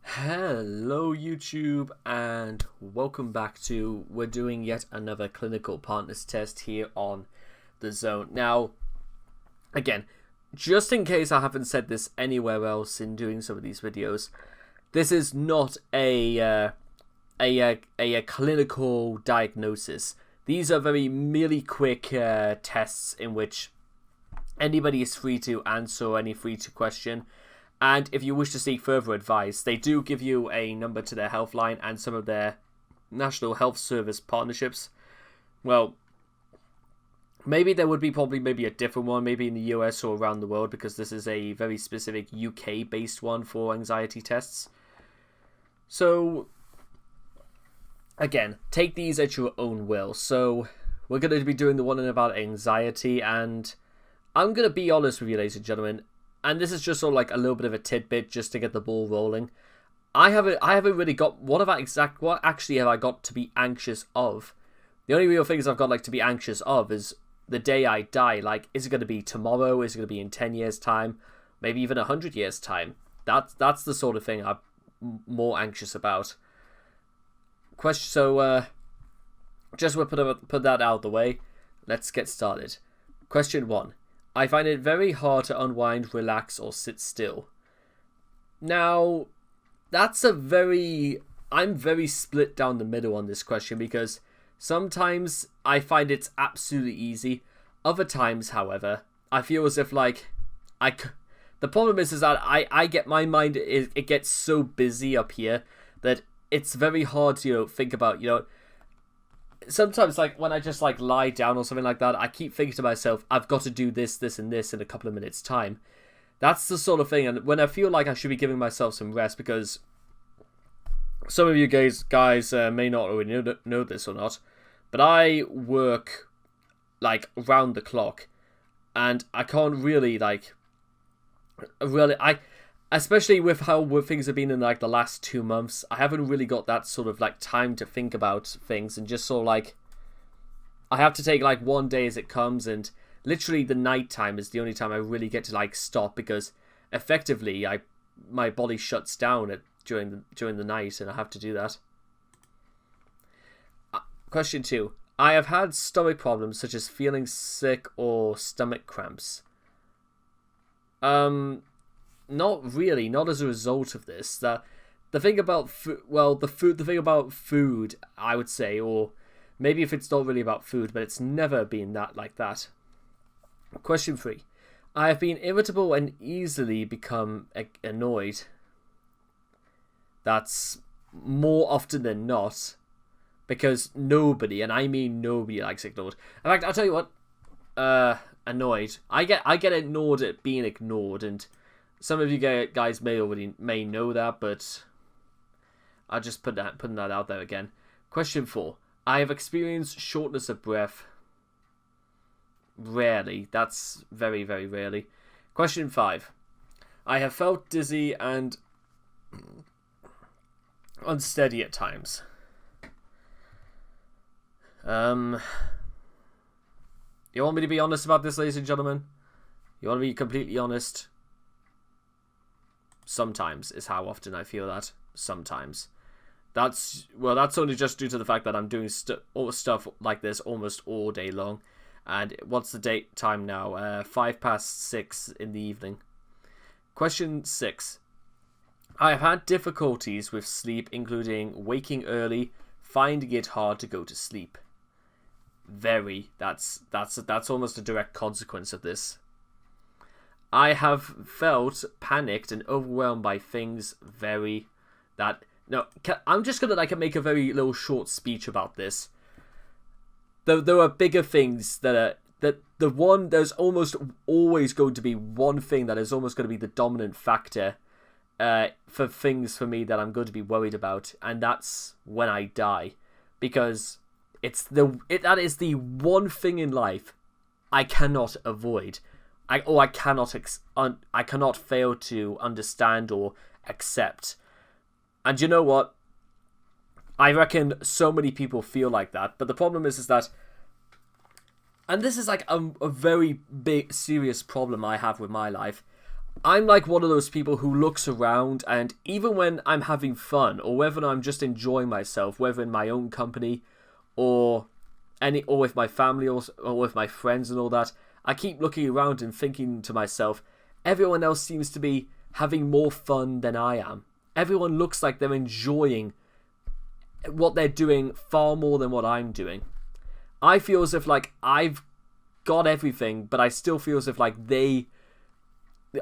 Hello YouTube and welcome back to, we're doing yet another clinical partners test here on the Zone. Now, again, just in case I haven't said this anywhere else in doing some of these videos, this is not a clinical diagnosis. These are very merely quick tests in which anybody is free to answer any free to question. And if you wish to seek further advice, they do give you a number to their health line and some of their National Health Service partnerships. Well, maybe there would be maybe a different one, maybe in the US or around the world, because this is a very specific UK-based one for anxiety tests. So, again, take these at your own will. So, we're going to be doing the one about anxiety, and I'm going to be honest with you, ladies and gentlemen. And this is just sort of like a little bit of a tidbit just to get the ball rolling. I haven't really got what actually have I got to be anxious of. The only real things I've got like to be anxious of is the day I die. Like, is it going to be tomorrow? Is it going to be in 10 years time? Maybe even 100 years time? That's the sort of thing I'm more anxious about. So just to put that out of the way, let's get started. Question 1. I find it very hard to unwind, relax, or sit still. Now, I'm very split down the middle on this question, because sometimes I find it's absolutely easy. Other times, however, I feel as if the problem is that I get my mind, it gets so busy up here that it's very hard to, think about, sometimes, like, when I just, like, lie down or something like that, I keep thinking to myself, I've got to do this, this, and this in a couple of minutes' time. That's the sort of thing, and when I feel like I should be giving myself some rest, because some of you guys may not already know this or not, but I work, like, round the clock, and I can't really, especially with how things have been in, like, the last 2 months, I haven't really got that sort of, like, time to think about things, and just sort of, like, I have to take, like, one day as it comes, and literally the night time is the only time I really get to, like, stop, because effectively my body shuts down during the night, and I have to do that. Question 2. I have had stomach problems, such as feeling sick or stomach cramps. Not really, not as a result of this. The thing about the thing about food, I would say, or maybe if it's not really about food, but it's never been that like that. Question 3. I have been irritable and easily become annoyed. That's more often than not, because nobody, and I mean nobody, likes ignored. In fact, I'll tell you what, annoyed. I get annoyed at being ignored, and some of you guys may know that, but I'll just putting that out there again. Question 4. I have experienced shortness of breath. Rarely. That's very, very rarely. Question 5. I have felt dizzy and unsteady at times. You want me to be honest about this, ladies and gentlemen? You want to be completely honest? Sometimes is how often I feel that. Sometimes. That's only just due to the fact that I'm doing stuff like this almost all day long. And what's the date time now? 6:05 in the evening. Question 6. I have had difficulties with sleep, including waking early, finding it hard to go to sleep. Very. That's almost a direct consequence of this. I have felt panicked and overwhelmed by things I'm just gonna make a very little short speech about this. There are bigger things there's almost always going to be one thing that is almost going to be the dominant factor for things for me that I'm going to be worried about, and that's when I die, because that is the one thing in life I cannot avoid. I cannot fail to understand or accept. And you know what? I reckon so many people feel like that. But the problem is that, and this is like a very big, serious problem I have with my life. I'm like one of those people who looks around, and even when I'm having fun, or whether I'm just enjoying myself, whether in my own company, or with my family, or with my friends and all that, I keep looking around and thinking to myself, everyone else seems to be having more fun than I am. Everyone looks like they're enjoying what they're doing far more than what I'm doing. I feel as if like I've got everything, but I still feel as if like they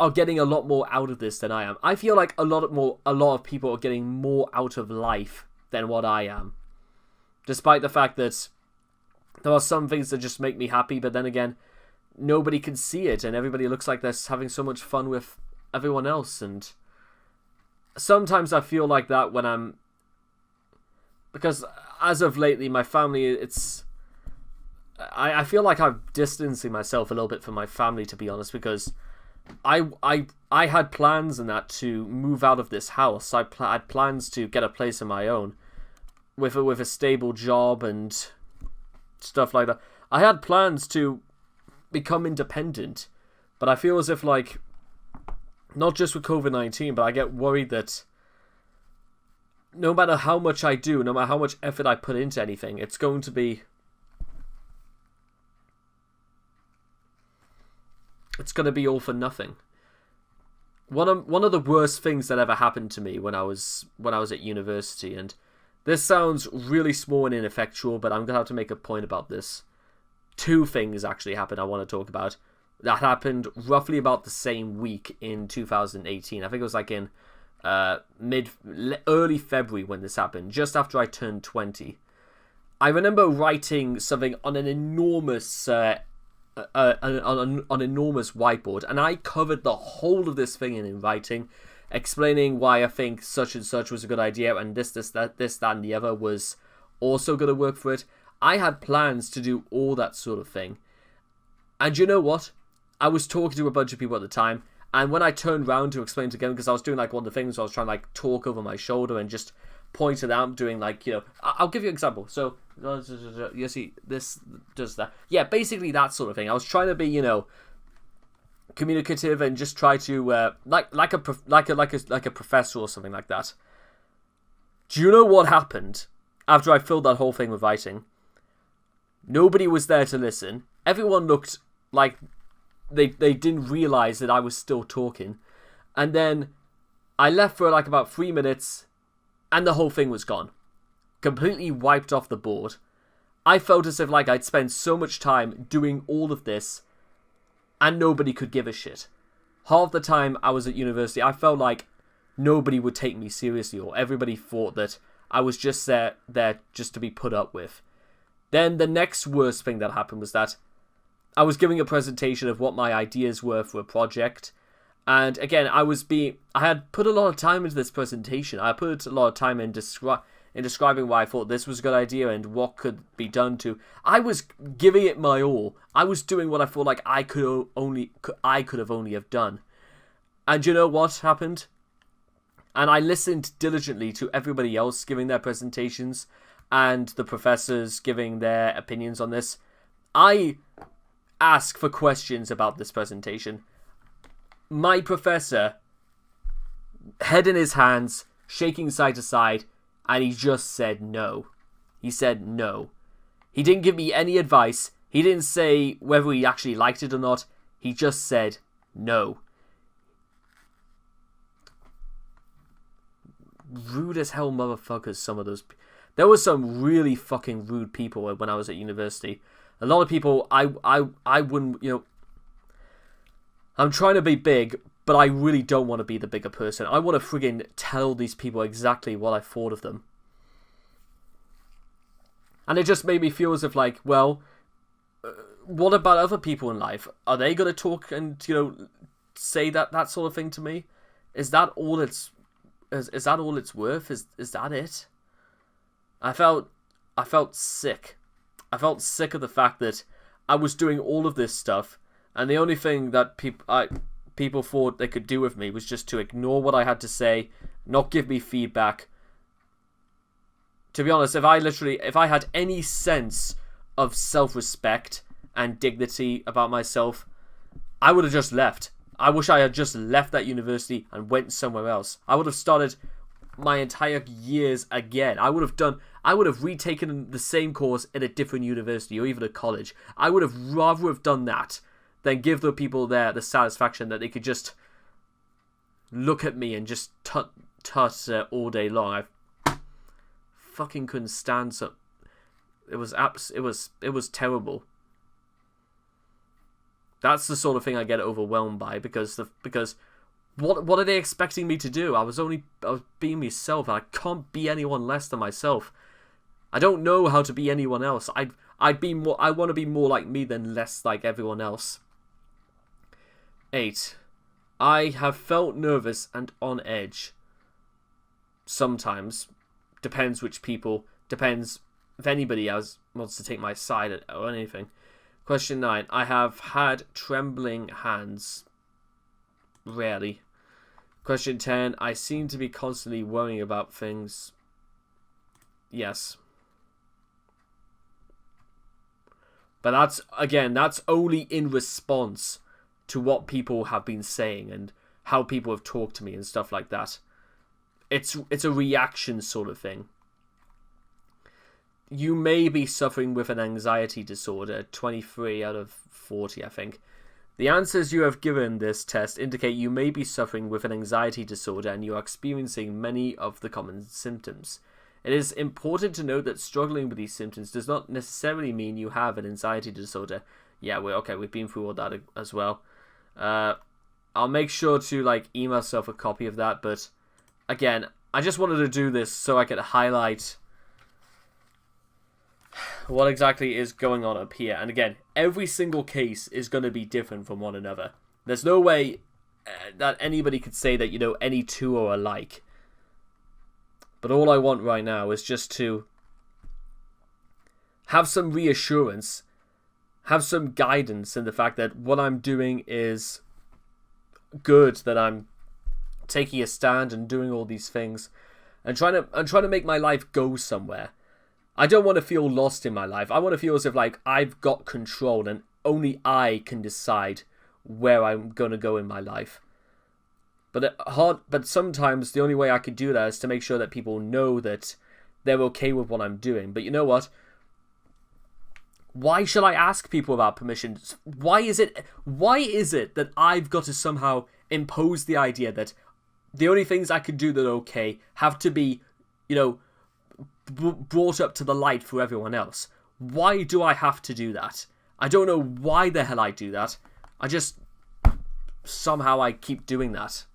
are getting a lot more out of this than I am. I feel like a lot of people are getting more out of life than what I am. Despite the fact that there are some things that just make me happy, but then again, nobody can see it, and everybody looks like they're having so much fun with everyone else. And sometimes I feel like that when I'm... Because as of lately, my family, it's... I feel like I'm distancing myself a little bit from my family, to be honest, because I had plans and that to move out of this house. I had plans to get a place of my own with a stable job and stuff like that. I had plans to become independent, but I feel as if like, not just with COVID-19, but I get worried that no matter how much I do, no matter how much effort I put into anything, it's going to be all for nothing. One of the worst things that ever happened to me when I was at university, and this sounds really small and ineffectual, but I'm gonna have to make a point about this. Two things actually happened I want to talk about. That happened roughly about the same week in 2018. I think it was like in early February when this happened, just after I turned 20. I remember writing something on an enormous on enormous whiteboard, and I covered the whole of this thing in writing, explaining why I think such and such was a good idea, and this, that, and the other was also going to work for it. I had plans to do all that sort of thing. And you know what? I was talking to a bunch of people at the time, and when I turned around to explain to them, because I was doing like one of the things where I was trying to like talk over my shoulder and just point it out, doing like, you know, I'll give you an example. So, you see, this does that. Yeah, basically that sort of thing. I was trying to be, you know, communicative and just try to like a professor or something like that. Do you know what happened after I filled that whole thing with writing? Nobody was there to listen. Everyone looked like they didn't realize that I was still talking. And then I left for like about 3 minutes, and the whole thing was gone. Completely wiped off the board. I felt as if like I'd spent so much time doing all of this, and nobody could give a shit. Half the time I was at university, I felt like nobody would take me seriously, or everybody thought that I was just there just to be put up with. Then the next worst thing that happened was that I was giving a presentation of what my ideas were for a project. And again, I had put a lot of time into this presentation. I put a lot of time in describing why I thought this was a good idea and what could be done to. I was giving it my all. I was doing what I felt like I could have only have done. And you know what happened? And I listened diligently to everybody else giving their presentations and the professors giving their opinions on this. I asked for questions about this presentation. My professor, head in his hands, shaking side to side, and he just said no. He said no. He didn't give me any advice. He didn't say whether he actually liked it or not. He just said no. Rude as hell motherfuckers, some of those. There were some really fucking rude people when I was at university. A lot of people, I wouldn't, you know, I'm trying to be big, but I really don't want to be the bigger person. I want to friggin' tell these people exactly what I thought of them. And it just made me feel as if, like, well, what about other people in life? Are they going to talk and, you know, say that sort of thing to me? Is that all it's worth? Is that it? I felt sick. I felt sick of the fact that I was doing all of this stuff, and the only thing that people thought they could do with me was just to ignore what I had to say, not give me feedback. To be honest, if I had any sense of self-respect and dignity about myself, I would have just left. I wish I had just left that university and went somewhere else. I would have started my entire years again. I would have retaken the same course at a different university or even a college. I would have rather have done that than give the people there the satisfaction that they could just look at me and just tut all day long. I fucking couldn't stand so. It was terrible. That's the sort of thing I get overwhelmed by because what are they expecting me to do? I was being myself, and I can't be anyone less than myself. I don't know how to be anyone else. I want to be more like me than less like everyone else. 8. I have felt nervous and on edge. Sometimes. Depends which people. Depends if anybody else wants to take my side or anything. Question 9. I have had trembling hands. Rarely. Question 10. I seem to be constantly worrying about things. Yes. But that's only in response to what people have been saying and how people have talked to me and stuff like that. It's a reaction sort of thing. You may be suffering with an anxiety disorder, 23 out of 40, I think. The answers you have given this test indicate you may be suffering with an anxiety disorder and you are experiencing many of the common symptoms. It is important to note that struggling with these symptoms does not necessarily mean you have an anxiety disorder. Yeah, we've been through all that as well. I'll make sure to email myself a copy of that, but again, I just wanted to do this so I could highlight what exactly is going on up here. And again, every single case is going to be different from one another. There's no way that anybody could say that, any two are alike. But all I want right now is just to have some reassurance, have some guidance in the fact that what I'm doing is good, that I'm taking a stand and doing all these things and trying to make my life go somewhere. I don't want to feel lost in my life. I want to feel as if I've got control and only I can decide where I'm going to go in my life. But sometimes the only way I could do that is to make sure that people know that they're okay with what I'm doing. But you know what? Why should I ask people about permission? Why is it that I've got to somehow impose the idea that the only things I can do that are okay have to be, brought up to the light for everyone else? Why do I have to do that? I don't know why the hell I do that. Somehow I keep doing that.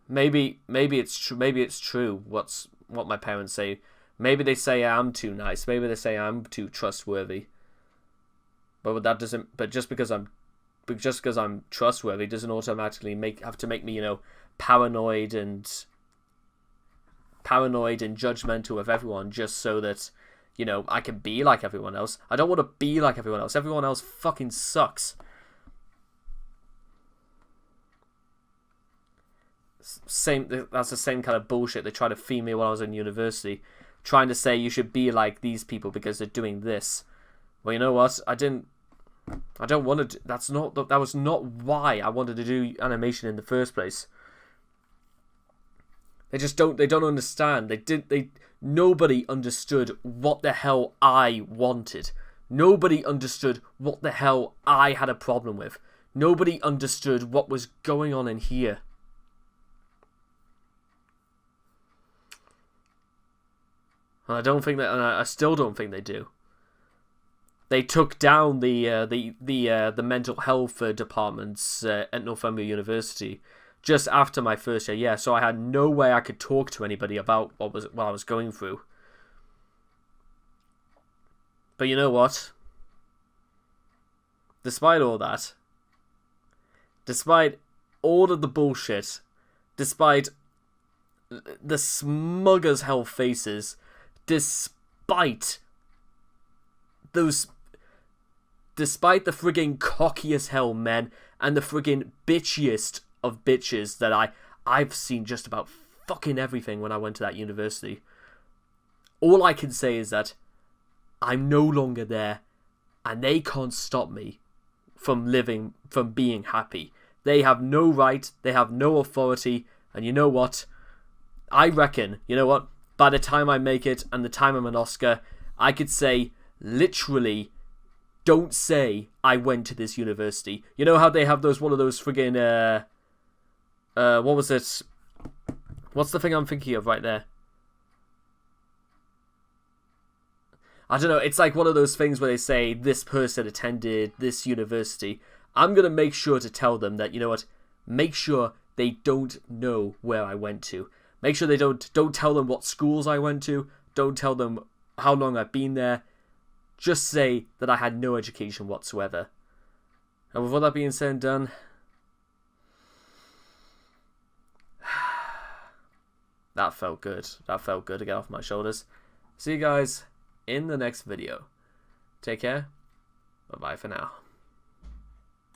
Maybe it's true. Maybe it's true. What my parents say. Maybe they say I'm too nice. Maybe they say I'm too trustworthy. But just because I'm trustworthy doesn't automatically have to make me paranoid and judgmental of everyone just so that I can be like everyone else. I don't want to be like everyone else. Everyone else fucking sucks. That's the same kind of bullshit they tried to feed me when I was in university, trying to say you should be like these people because they're doing this. Well, you know what? I don't want to. That was not why I wanted to do animation in the first place. They don't understand. Nobody understood what the hell I wanted. Nobody understood what the hell I had a problem with. Nobody understood what was going on in here. And I still don't think they do. They took down the mental health departments at Northumbria University just after my first year. Yeah, so I had no way I could talk to anybody about what I was going through. But you know what? Despite all that, despite all of the bullshit, despite the smug as hell faces, despite the friggin' cocky as hell men and the friggin' bitchiest of bitches that I've seen just about fucking everything when I went to that university. All I can say is that I'm no longer there and they can't stop me from being happy. They have no right, they have no authority, and you know what? I reckon, you know what? By the time I make it and the time I'm an Oscar, I could say, literally, don't say I went to this university. You know how they have one of those friggin', what was it? What's the thing I'm thinking of right there? I don't know, it's like one of those things where they say, this person attended this university. I'm going to make sure to tell them that, you know what, make sure they don't know where I went to. Make sure they don't tell them what schools I went to. Don't tell them how long I've been there. Just say that I had no education whatsoever. And with all that being said and done, that felt good. That felt good to get off my shoulders. See you guys in the next video. Take care. Bye-bye for now.